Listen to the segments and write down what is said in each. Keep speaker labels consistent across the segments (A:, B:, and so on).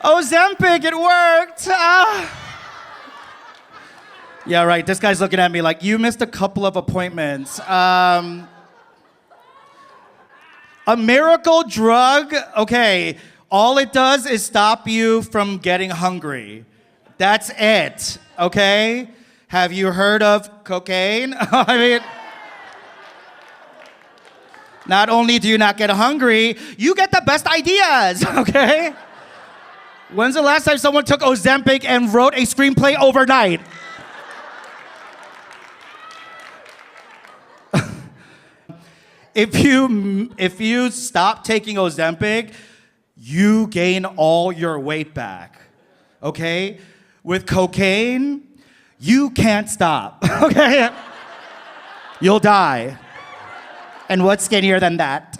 A: Ozempic, it worked. Yeah, right. This guy's looking at me like, you missed a couple of appointments. A miracle drug, okay, all it does is stop you from getting hungry. That's it, okay? Have you heard of cocaine? I mean, not only do you not get hungry, you get the best ideas, okay? When's the last time someone took Ozempic and wrote a screenplay overnight? If you stop taking Ozempic, you gain all your weight back, okay? With cocaine, you can't stop, okay? You'll die. And what's skinnier than that?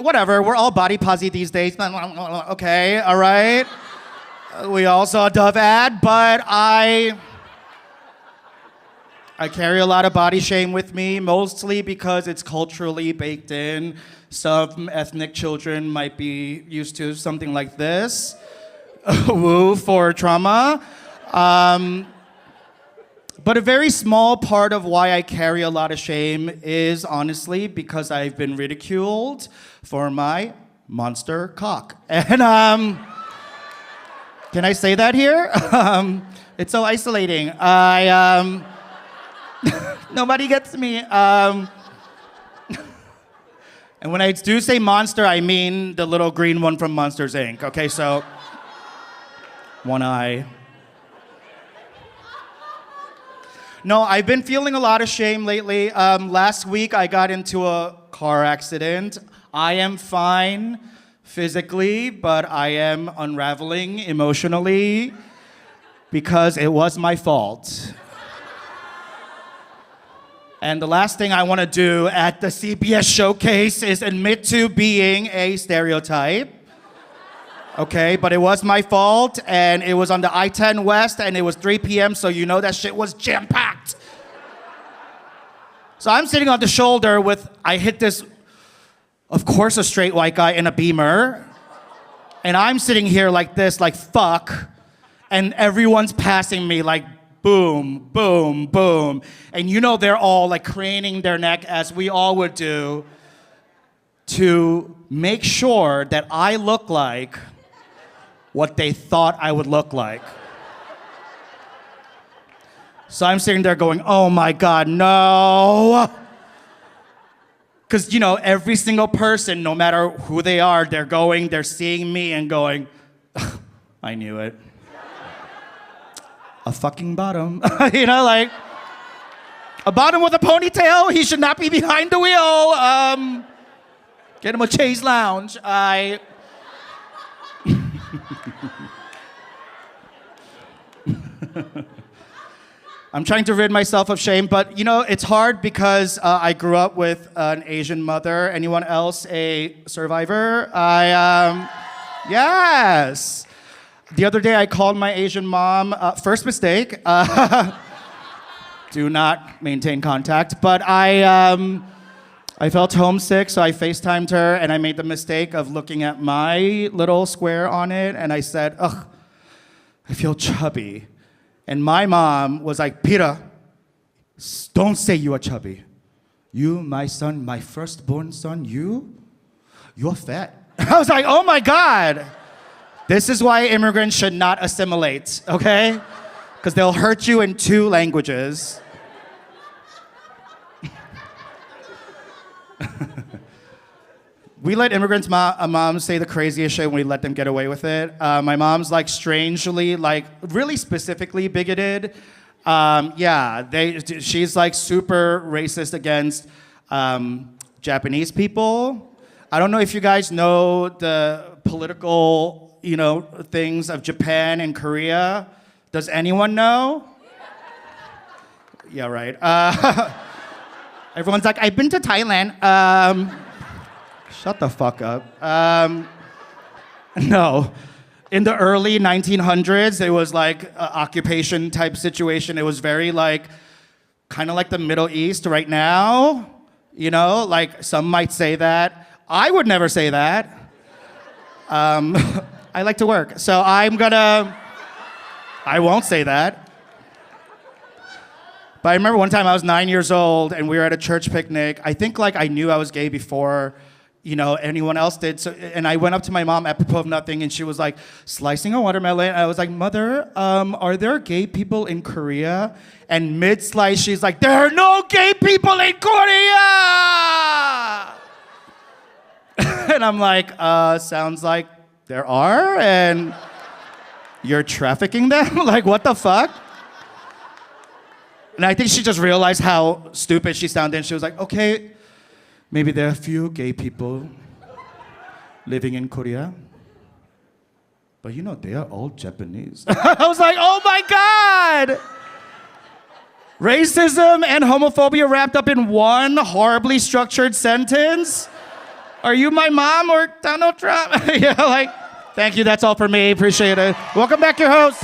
A: Whatever, we're all body posse these days. Okay, all right? We all saw a Dove ad, but I carry a lot of body shame with me, mostly because it's culturally baked in. Some ethnic children might be used to something like this. Woo for trauma. But a very small part of why I carry a lot of shame is honestly because I've been ridiculed for my monster cock. And can I say that here? It's so isolating. Nobody gets me. And when I do say monster, I mean the little green one from Monsters, Inc. Okay, so one eye. No, I've been feeling a lot of shame lately. Last week, I got into a car accident. I am fine physically, but I am unraveling emotionally because it was my fault. And the last thing I want to do at the CBS showcase is admit to being a stereotype. Okay, but it was my fault, and it was on the I-10 West, and it was 3 p.m., so you know that shit was jam-packed. So I'm sitting on the shoulder I hit this, of course, a straight white guy in a Beamer, and I'm sitting here like this, like, fuck, and everyone's passing me like, boom, boom, boom. And you know they're all like craning their neck, as we all would do, to make sure that I look like what they thought I would look like. So I'm sitting there going, oh my God, no. Because, you know, every single person, no matter who they are, they're seeing me and going, I knew it. A fucking bottom. You know, like, a bottom with a ponytail, he should not be behind the wheel. Get him a chaise lounge. I'm trying to rid myself of shame, but you know, it's hard because I grew up with an Asian mother. Anyone else a survivor? Yes. The other day I called my Asian mom, first mistake, do not maintain contact, but I felt homesick, so I FaceTimed her, and I made the mistake of looking at my little square on it, and I said, ugh, I feel chubby. And my mom was like, Peter, don't say you are chubby. You, my son, my firstborn son, you're fat. I was like, oh my God. This is why immigrants should not assimilate, okay? Because they'll hurt you in 2 languages. We let immigrants' moms say the craziest shit when we let them get away with it. My mom's like strangely, like really specifically bigoted. She's like super racist against Japanese people. I don't know if you guys know the political, you know, things of Japan and Korea. Does anyone know? Yeah, right. Everyone's like, I've been to Thailand. Shut the fuck up. No. In the early 1900s, it was like an occupation type situation. It was very like kind of like the Middle East right now. You know, like some might say that. I would never say that. I like to work, so I won't say that. But I remember one time I was 9 years old and we were at a church picnic. I think like I knew I was gay before, you know, anyone else did. So, and I went up to my mom apropos of nothing, and she was like slicing a watermelon. And I was like, Mother, are there gay people in Korea? And mid-slice, she's like, there are no gay people in Korea! And I'm like, sounds like there are, and you're trafficking them? Like, what the fuck? And I think she just realized how stupid she sounded, and she was like, okay, maybe there are a few gay people living in Korea, but you know, they are all Japanese. I was like, oh my God! Racism and homophobia wrapped up in one horribly structured sentence? Are you my mom or Donald Trump? Yeah, like, thank you, that's all for me, appreciate it. Welcome back, your host.